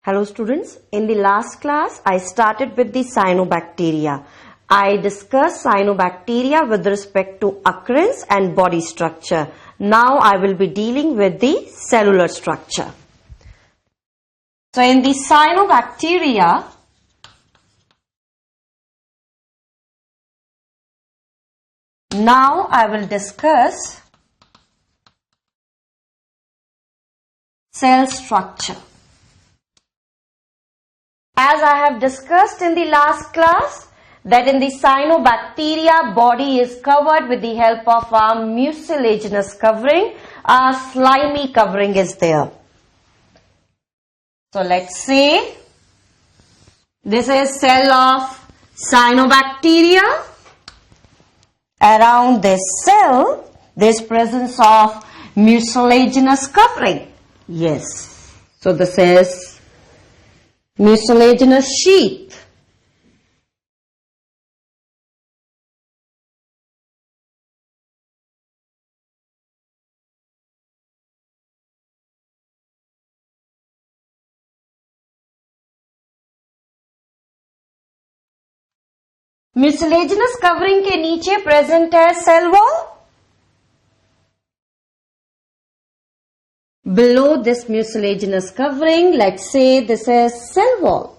Hello students, in the last class I started with the cyanobacteria. I discussed cyanobacteria with respect to occurrence and body structure. Now I will be dealing with the cellular structure. So in the cyanobacteria, now I will discuss cell structure. As I have discussed in the last class, that in the cyanobacteria, body is covered with the help of a mucilaginous covering. A slimy covering is there. So let's say this is cell of cyanobacteria. Around this cell, there is presence of mucilaginous covering. Yes. So this is mucilaginous sheath. Mucilaginous covering के नीचे present है cell wall. Below this mucilaginous covering, let's say this is cell wall.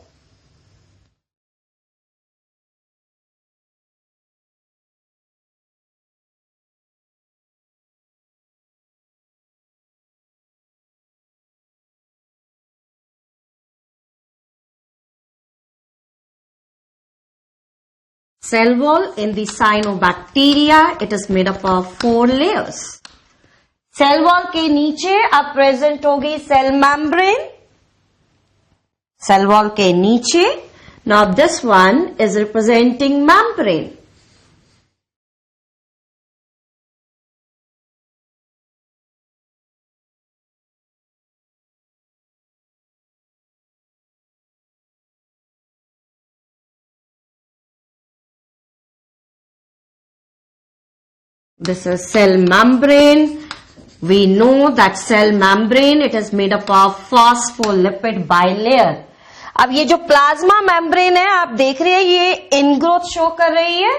Cell wall in the cyanobacteria, it is made up of 4 layers. Cell wall के नीचे अब present होगी cell membrane. Cell wall के नीचे. Now this one is representing membrane. This is cell membrane. We know that cell membrane, it is made up of phospholipid bilayer. अब ये जो plasma membrane है आप देख रहे हैं ये इनग्रोथ शो कर रही है.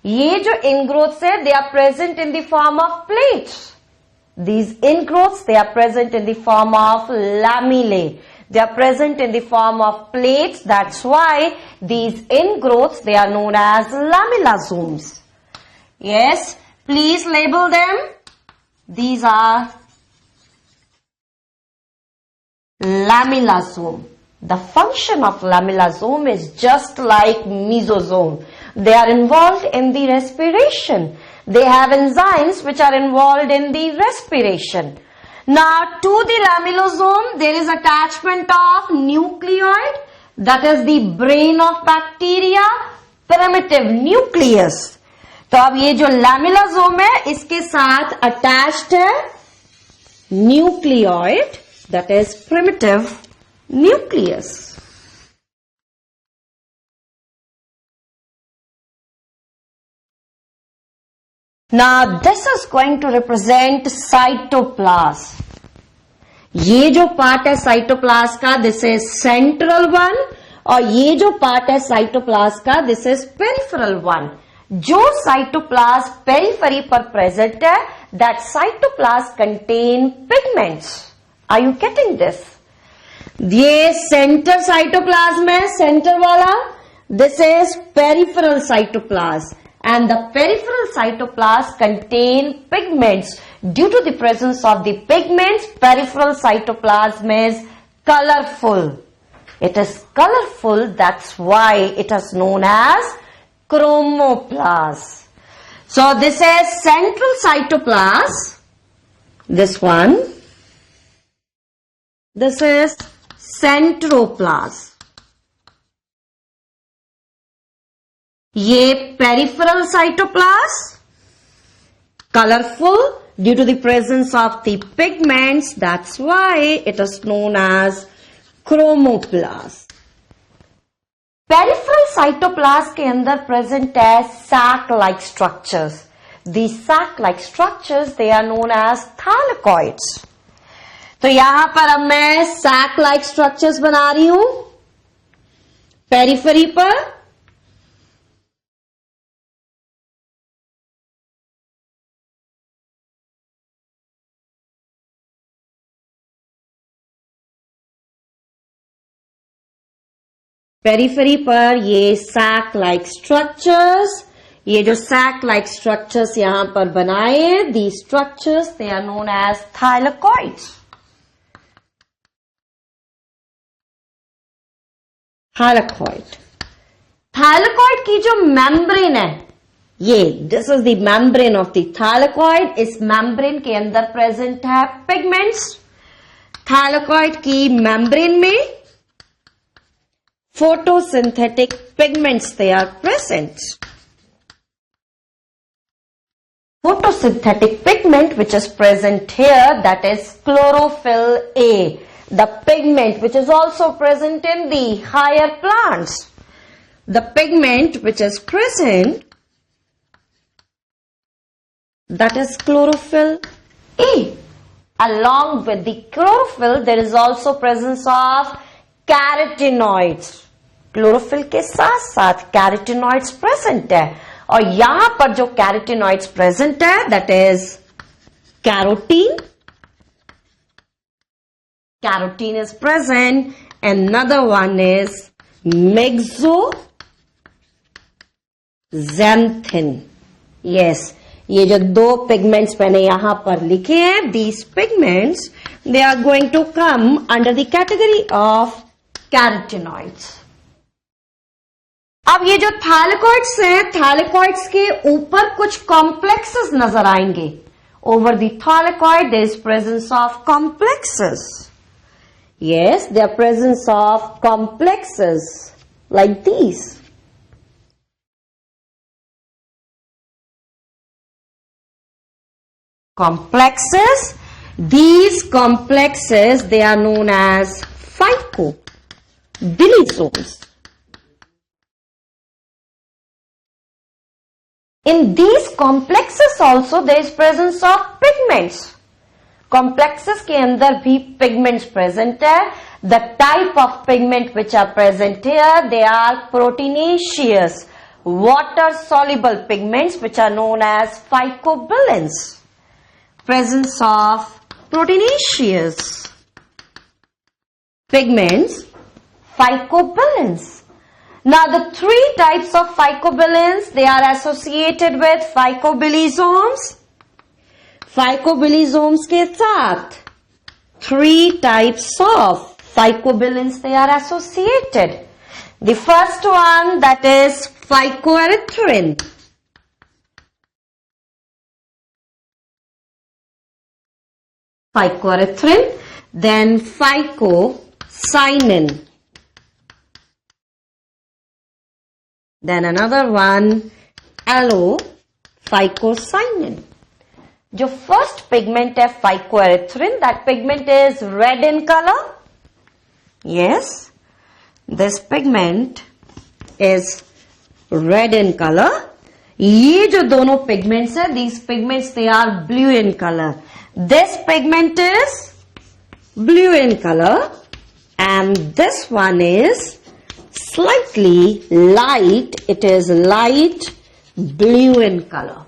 ये जो इनग्रोथ्स है they are present in the form of plates. These ingrowths they are present in the form of lamellae. They are present in the form of plates. That's why these ingrowths they are known as lamellosomes. Yes, please label them. These are lamellosome. The function of lamellosome is just like mesosome. They are involved in the respiration. They have enzymes which are involved in the respiration. Now to the lamellosome there is attachment of nucleoid, that is the brain of bacteria, primitive nucleus. तो अब ये जो लैमेलासोम है इसके साथ attached है nucleoid, that is primitive nucleus. Now this is going to represent cytoplasm. ये जो पार्ट है साइटोप्लाज्म का दिस इज सेंट्रल वन, और ये जो पार्ट है साइटोप्लाज्म का दिस इज पेरिफेरल वन. जो साइटोप्लाज्म पेरिफेरी पर प्रेजेंट है that cytoplasm contain pigments. Are you getting this? ये सेंटर साइटोप्लाज्म है, सेंटर वाला. This is peripheral cytoplasm and the peripheral cytoplasm contain pigments. Due to the presence of the pigments peripheral cytoplasm is colourful. It is colorful, that's why it is known as chromoplasm. So this is central cytoplasm. This one. This is centroplasm. ये peripheral cytoplasm. Colorful due to the presence of the pigments. That's why it is known as chromoplasm. Peripheral cytoplasm के अंदर present है sac like structures. These sac-like structures they are known as thylakoids. तो यहां पर अब मैं sac like structures बना रही हूं पेरिफेरी पर। पेरिफेरी पर ये सैक लाइक स्ट्रक्चर्स, ये जो सैक लाइक स्ट्रक्चर्स यहां पर बनाए हैं, the structures they are known as thylakoids. Thylakoid, thylakoid की जो मेम्ब्रेन है, ये this is the membrane of the thylakoid. इस मेम्ब्रेन के अंदर प्रेजेंट है पिगमेंट्स। थाइलेकॉइड की मेम्ब्रेन में photosynthetic pigments they are present. Photosynthetic pigment which is present here, that is chlorophyll A, the pigment which is also present in the higher plants. The pigment which is present, that is chlorophyll A. Along with the chlorophyll there is also presence of carotenoids. Chlorophyll के साथ साथ carotenoids present है, और यहां पर जो carotenoids present है that is carotene. Carotene is present and another one is myxoxanthin. Yes, ये जो दो पिगमेंट्स मैंने यहां पर लिखे हैं, these pigments they are going to come under the category of carotenoids. अब ये जो थाइलेकॉइड्स हैं, थाइलेकॉइड्स के ऊपर कुछ कॉम्प्लेक्सेस नजर आएंगे। Over the thylakoid there is presence of complexes. Yes, there presence of complexes like these. Complexes, these complexes they are known as phycobilisomes. In these complexes also there is presence of pigments. Complexes के अंदर भी pigments present है. The type of pigment which are present here, they are proteinaceous, water soluble pigments which are known as phycobilins. Presence of proteinaceous pigments, phycobilins. Now the three types of phycobilins, they are associated with phycobilisomes. Phycobilisomes के साथ three types of phycobilins they are associated. The first one, that is phycoerythrin. Phycoerythrin, then phycocyanin, then another one allophycocyanin. जो first pigment है phycoerythrin, that pigment is red in color. Yes, this pigment is red in color. ये जो दोनों pigments है, these pigments they are blue in color. This pigment is blue in color and this one is slightly light, it is light blue in color.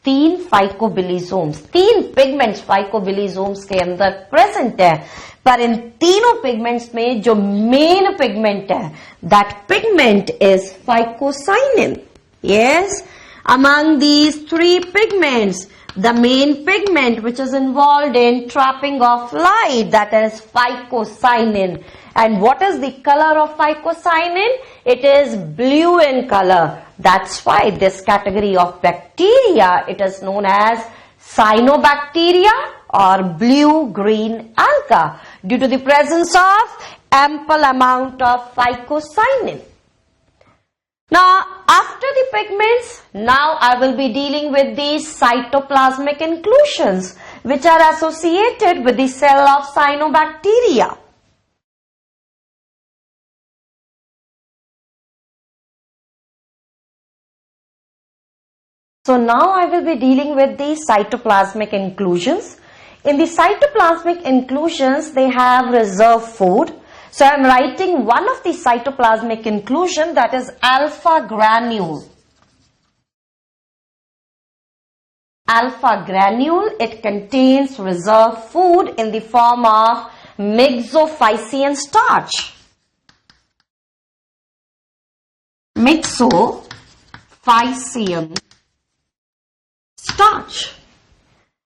तीन phycobilisomes, तीन pigments phycobilisomes के अंदर present है, पर इन तीनों pigments में जो main pigment है, that pigment is phycocyanin. Yes, among these three pigments, the main pigment which is involved in trapping of light, that is phycocyanin. And what is the color of phycocyanin? It is blue in color. That's why this category of bacteria, it is known as cyanobacteria or blue-green alga, due to the presence of ample amount of phycocyanin. Now, after the pigments, now I will be dealing with the cytoplasmic inclusions which are associated with the cell of cyanobacteria. So now I will be dealing with the cytoplasmic inclusions. In the cytoplasmic inclusions, they have reserve food. So I'm writing one of the cytoplasmic inclusion, that is alpha granule. Alpha granule, it contains reserve food in the form of myxophycean starch. Myxophycean starch.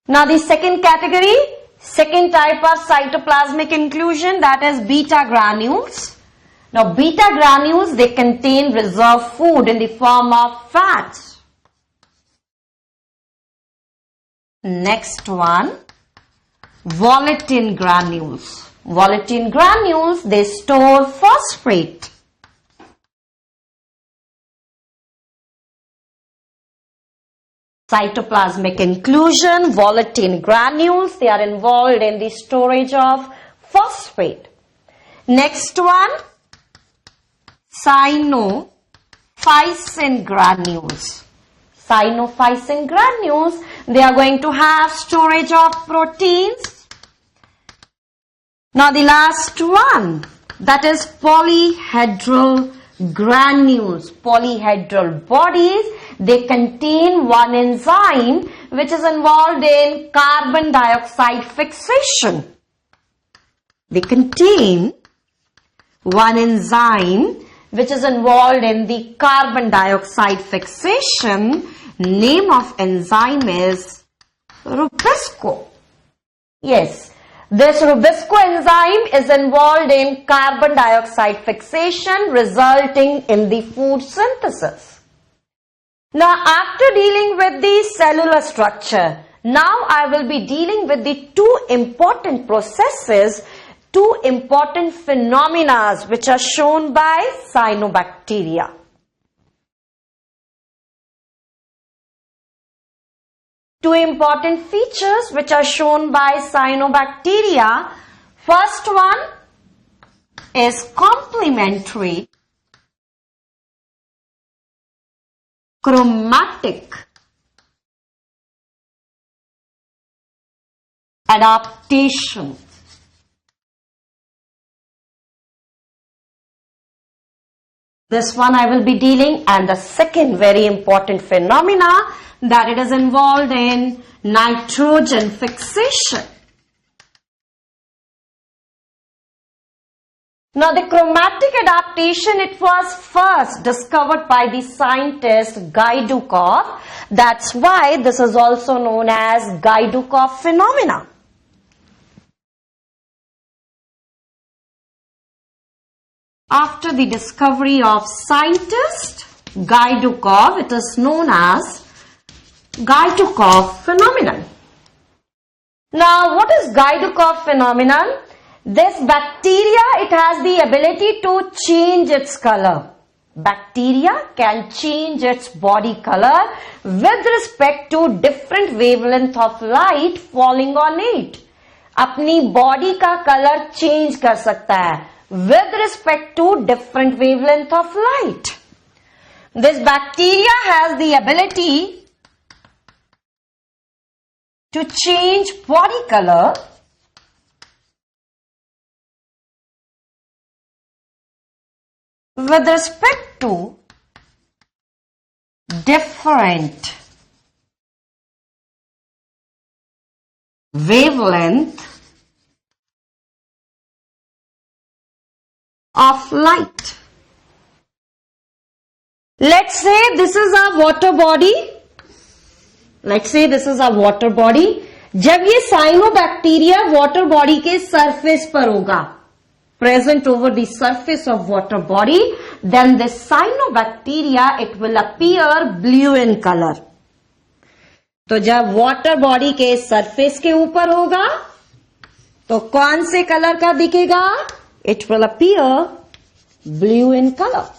Now the second category, second type of cytoplasmic inclusion, that is beta granules. Now beta granules, they contain reserve food in the form of fats. Next one, volutin granules. Volutin granules, they store phosphate. Cytoplasmic inclusion, volutin granules, they are involved in the storage of phosphate. Next one, cyanophycin granules. Cyanophycin granules, they are going to have storage of proteins. Now the last one, that is polyhedral granules. Polyhedral bodies, they contain one enzyme which is involved in carbon dioxide fixation. They contain one enzyme which is involved in the carbon dioxide fixation. Name of enzyme is Rubisco. Yes, this Rubisco enzyme is involved in carbon dioxide fixation, resulting in the food synthesis. Now, after dealing with the cellular structure, now I will be dealing with the two important processes, two important phenomena which are shown by cyanobacteria. Two important features which are shown by cyanobacteria. First one is complementary chromatic adaptation. This one I will be dealing, and the second very important phenomena, that it is involved in nitrogen fixation. Now the chromatic adaptation, it was first discovered by the scientist Gaidukov. That's why this is also known as Gaidukov phenomena. After the discovery of scientist Gaidukov, it is known as Gaidukov phenomenon. Now, what is Gaidukov phenomenon? This bacteria, it has the ability to change its color. Bacteria can change its body color with respect to different wavelength of light falling on it. अपनी body का color change कर सकता है with respect to different wavelength of light. This bacteria has the ability to change body color with respect to different wavelength of light. Let's say this is a water body. Let's say this is a water body. जब ये cyanobacteria water body के surface पर होगा, present over the surface of water body, then this cyanobacteria, it will appear blue in color. तो जब water body के surface के ऊपर होगा, तो कौन से color का दिखेगा? It will appear blue in color.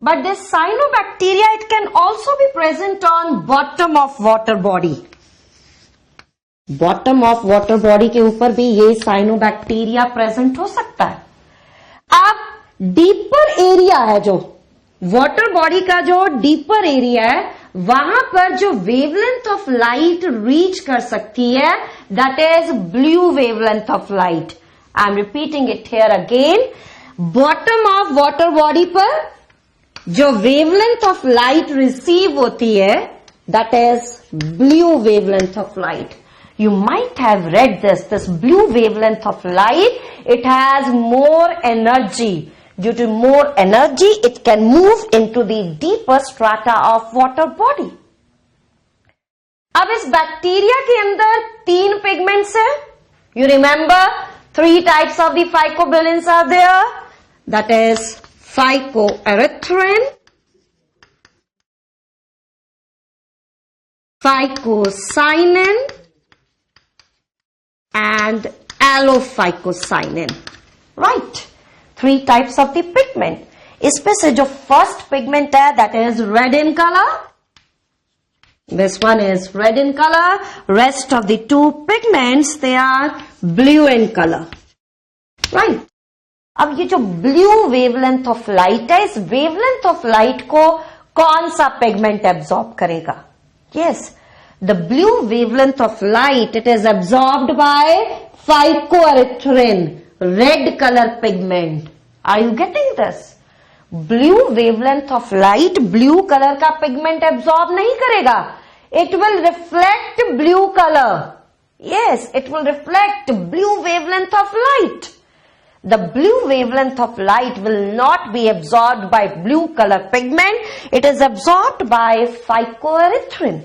But this cyanobacteria, it can also be present on bottom of water body. Bottom of water body के ऊपर भी ये cyanobacteria present हो सकता है. अब डीपर एरिया है, जो वाटर बॉडी का जो डीपर एरिया है, वहां पर जो वेवलेंथ ऑफ लाइट रीच कर सकती है, that is blue wavelength of light. I am repeating it here again. Bottom of water body पर जो वेवलेंथ ऑफ लाइट रिसीव होती है, that is blue wavelength of light. You might have read this blue wavelength of light, it has more energy. Due to more energy, it can move into the deeper strata of water body. अब इस bacteria के अंदर 3 pigments है. You remember 3 types of the phycobilins are there. That is phycoerythrin, phycocyanin, and allophycocyanin. Right? 3 types of the pigment. इसमें से जो first pigment है, that is red in color. This one is red in color. Rest of the 2 pigments, they are blue in color. Right? अब ये जो blue wavelength of light है, इस wavelength of light को कौन सा pigment absorb करेगा? Yes. The blue wavelength of light, it is absorbed by phycoerythrin, red color pigment. Are you getting this? Blue wavelength of light, blue color का pigment absorb नहीं करेगा. It will reflect blue color. Yes, it will reflect blue wavelength of light. The blue wavelength of light will not be absorbed by blue color pigment. It is absorbed by phycoerythrin.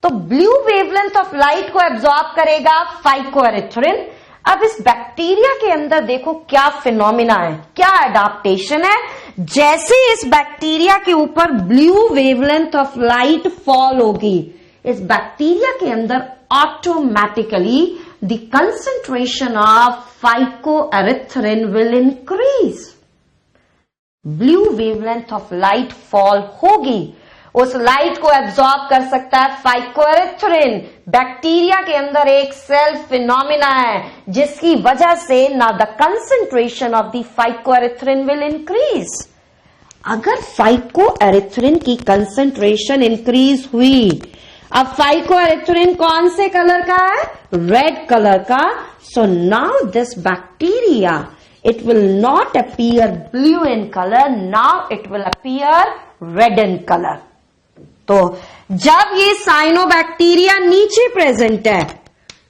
तो blue wavelength of light को absorb करेगा phycoerythrin. अब इस bacteria के अंदर देखो क्या phenomena है, क्या एडाप्टेशन है. जैसे इस बैक्टीरिया के ऊपर blue wavelength of light fall होगी, इस बैक्टीरिया के अंदर automatically the concentration of phycoerythrin will increase. Blue wavelength of light fall होगी, उस लाइट को एब्जॉर्ब कर सकता है फाइकोएरिथ्रिन. बैक्टीरिया के अंदर एक सेल फिनोमिना है जिसकी वजह से ना the concentration of the phycoerythrin will increase. अगर फाइकोएरिथ्रिन की कंसेंट्रेशन इंक्रीज हुई, अब फाइकोएरिथ्रिन कौन से कलर का है? रेड कलर का. So now this bacteria, it will not appear blue in color, now it will appear red in color. तो जब ये साइनोबैक्टीरिया नीचे प्रेजेंट है,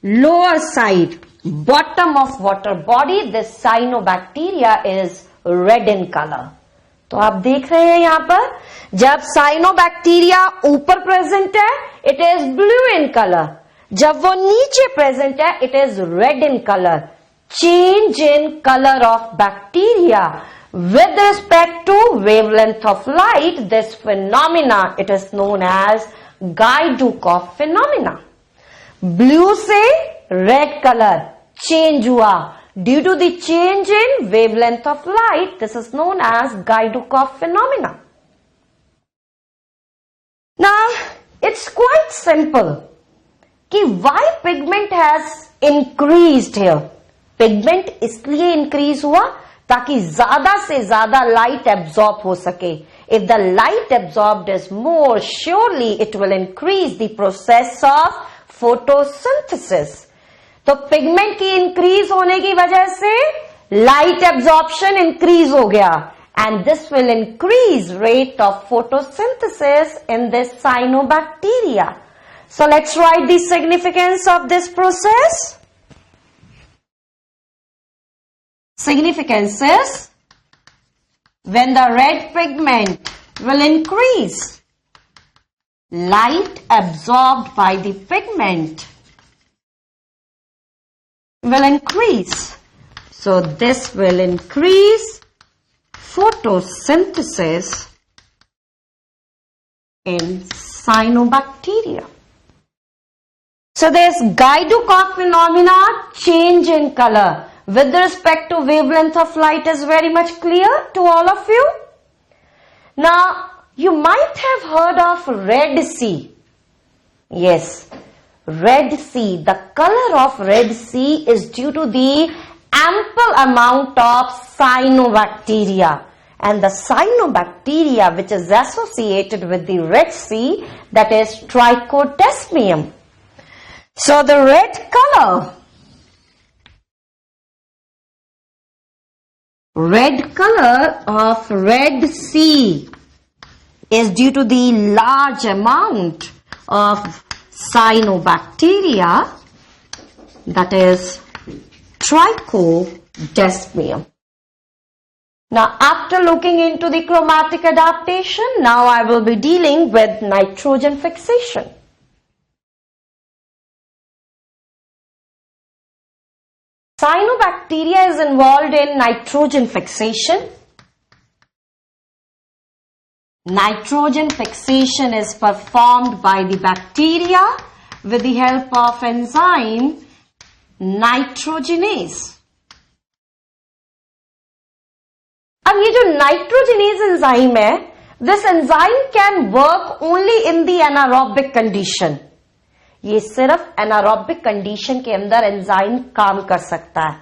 lower side, bottom of water body, this cyanobacteria is red in colour. तो आप देख रहे हैं यहां पर, जब साइनोबैक्टीरिया ऊपर प्रेजेंट है, it is blue in colour. जब वो नीचे प्रेजेंट है, it is red in colour. Change in color of bacteria with respect to wavelength of light, this phenomena, it is known as Guy-Dukov phenomena. Blue से red color change हुआ due to the change in wavelength of light, this is known as Guy-Dukov phenomena. Now, it's quite simple कि why pigment has increased here. Pigment इसलिए increase हुआ ताकि ज्यादा से ज्यादा light absorb हो सके. If the light absorbed is more, surely it will increase the process of photosynthesis. तो पिगमेंट की इंक्रीज होने की वजह से लाइट एब्जॉर्प्शन इंक्रीज हो गया, and this will increase rate of photosynthesis in this cyanobacteria. So let's write the significance of this process. Significance is when the red pigment will increase, light absorbed by the pigment will increase. So this will increase photosynthesis in cyanobacteria. So there's Guy-Dukov phenomena, change in color with respect to wavelength of light is very much clear to all of you. Now, you might have heard of Red Sea. Yes, Red Sea. The color of Red Sea is due to the ample amount of cyanobacteria. And the cyanobacteria which is associated with the Red Sea, that is Trichodesmium. So the red color of Red Sea is due to the large amount of cyanobacteria, that is Trichodesmium. Now, after looking into the chromatic adaptation, now I will be dealing with nitrogen fixation. Cyanobacteria is involved in nitrogen fixation. Nitrogen fixation is performed by the bacteria with the help of enzyme nitrogenase. अब ये जो nitrogenase enzyme है, this enzyme can work only in the anaerobic condition. ये सिर्फ anaerobic condition के अंदर enzyme काम कर सकता है.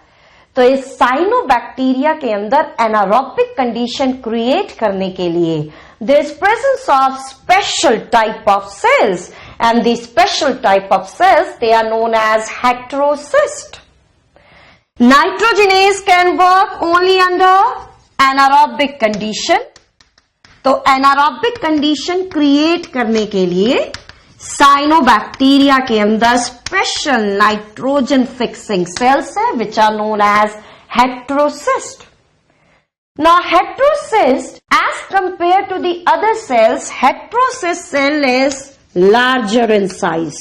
तो इस साइनोबैक्टीरिया के अंदर एनारोबिक कंडीशन क्रिएट करने के लिए there is presence of special type of cells, and the special type of cells they are known as heterocyst. Nitrogenase can work only under anaerobic condition. तो एनारोबिक कंडीशन क्रिएट करने के लिए cyanobacteria के अंदर special nitrogen fixing cells है which are known as heterocyst. Now heterocyst as compare to the other cells, heterocyst cell is larger in size.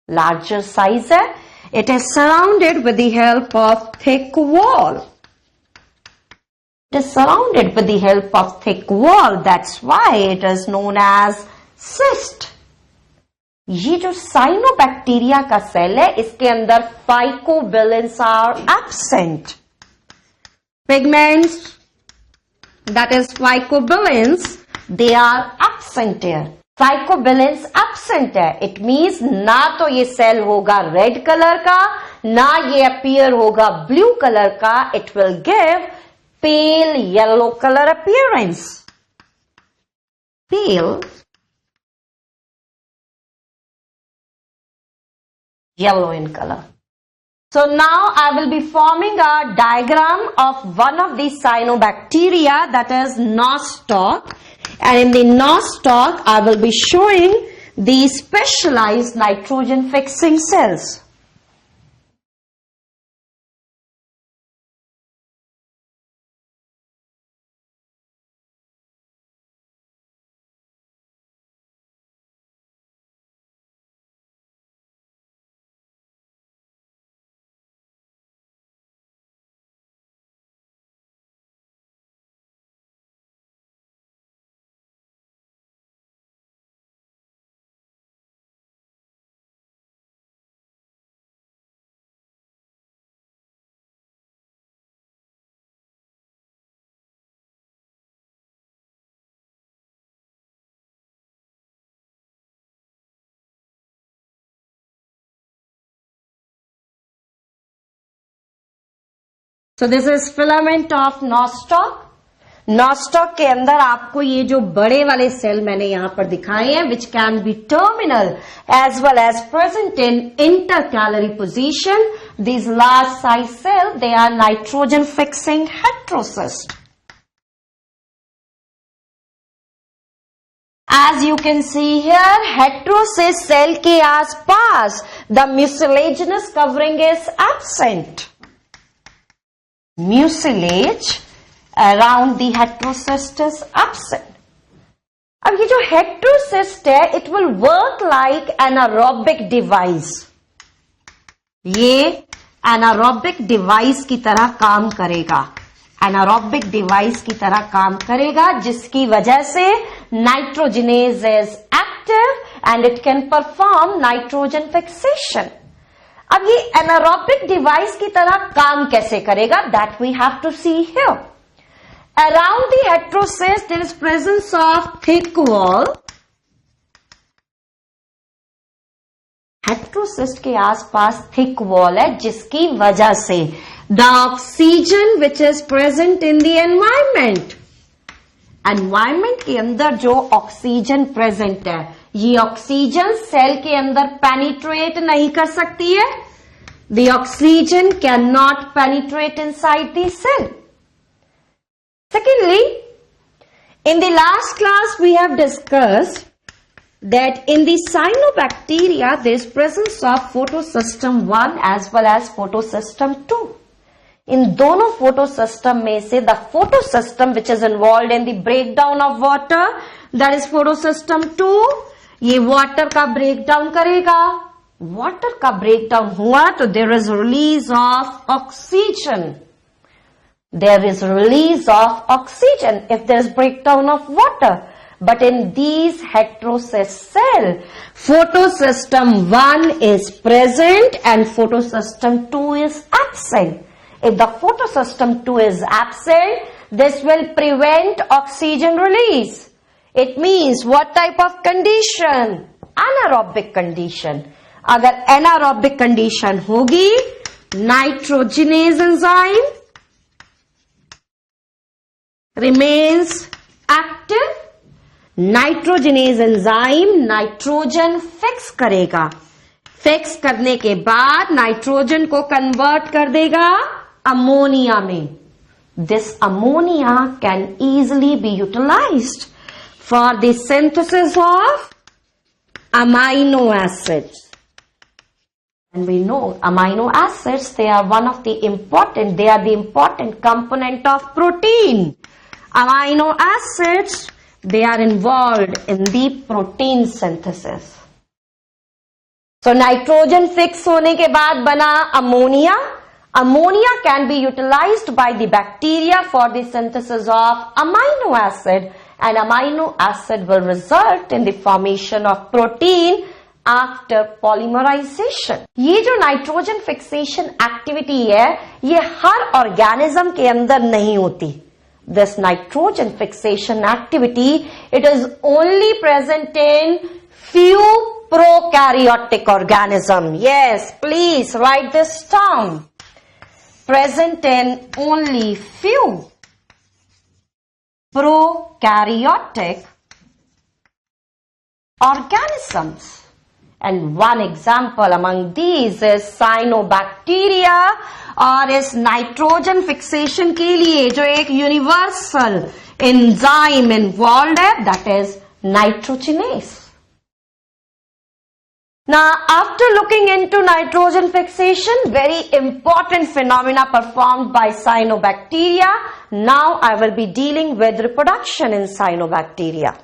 Larger size है. It is surrounded with the help of thick wall. It is surrounded with the help of thick wall. That's why it is known as cyst. ये जो cyanobacteria का cell है, इसके अंदर phycobilins are absent. Pigments, that is phycobilins, they are absent here. Phycobilins absent है. It means ना तो ये सेल होगा रेड कलर का, ना ये अपीयर होगा ब्लू कलर का. It will give pale yellow color appearance. Pale yellow in color. So now I will be forming a diagram of one of the cyanobacteria, that is nostoc, and in the nostoc I will be showing the specialized nitrogen fixing cells. So this is filament of nostoc. nostoc के अंदर आपको ये जो बड़े वाले cell मैंने यहां पर दिखाए हैं, which can be terminal as well as present in intercalary position. These large size cells, they are nitrogen fixing heterocyst. As you can see here, heterocyst cell के आसपास the mucilaginous covering is absent. Mucilage around the heterocyst is absent. अब ये जो heterocyst है, it will work like anaerobic device. ये anaerobic device की तरह काम करेगा. anaerobic device की तरह काम करेगा, जिसकी वजह से nitrogenase is active and it can perform nitrogen fixation. अब ये anaerobic device की तरह काम कैसे करेगा? That we have to see here. Around the heterocyst there is presence of thick wall. Heterocyst के आसपास थिक वॉल है, जिसकी वजह से The oxygen which is present in the environment. Environment के अंदर जो ऑक्सीजन प्रेजेंट है, ये ऑक्सीजन सेल के अंदर पेनिट्रेट नहीं कर सकती है. The oxygen cannot penetrate inside the cell. Secondly, in the last class we have discussed that in the cyanobacteria there is presence of photosystem 1 as well as photosystem 2. इन दोनों photosystem में से the photosystem which is involve in the breakdown of water, that is photosystem 2. ये water का breakdown करेगा. Water का breakdown हुआ तो there is release of oxygen. There is release of oxygen if there is breakdown of water. But in these heterocell cell, photosystem 1 is present and photosystem 2 is absent. If the photosystem 2 is absent, this will prevent oxygen release. It means what type of condition? Anaerobic condition. अगर anaerobic condition होगी, nitrogenase enzyme remains active. Nitrogenase enzyme nitrogen fix करेगा. Fix करने के बाद nitrogen को convert कर देगा ammonia में. This ammonia can easily be utilised for the synthesis of amino acids. And we know amino acids, they are the important component of protein. Amino acids, they are involved in the protein synthesis. So nitrogen fix होने के बाद बना ammonia. Ammonia can be utilized by the bacteria for the synthesis of amino acid, and amino acid will result in the formation of protein after polymerization. ये जो nitrogen fixation activity है, ये हर organism के अंदर नहीं होती. This nitrogen fixation activity, it is only present in few prokaryotic organism. Yes, please write this down. Present in only few prokaryotic organisms. And one example among these is cyanobacteria, और इस nitrogen fixation के लिए जो एक universal enzyme involve है, that is nitrogenous. Now, after looking into nitrogen fixation, very important phenomena performed by cyanobacteria, now I will be dealing with reproduction in cyanobacteria.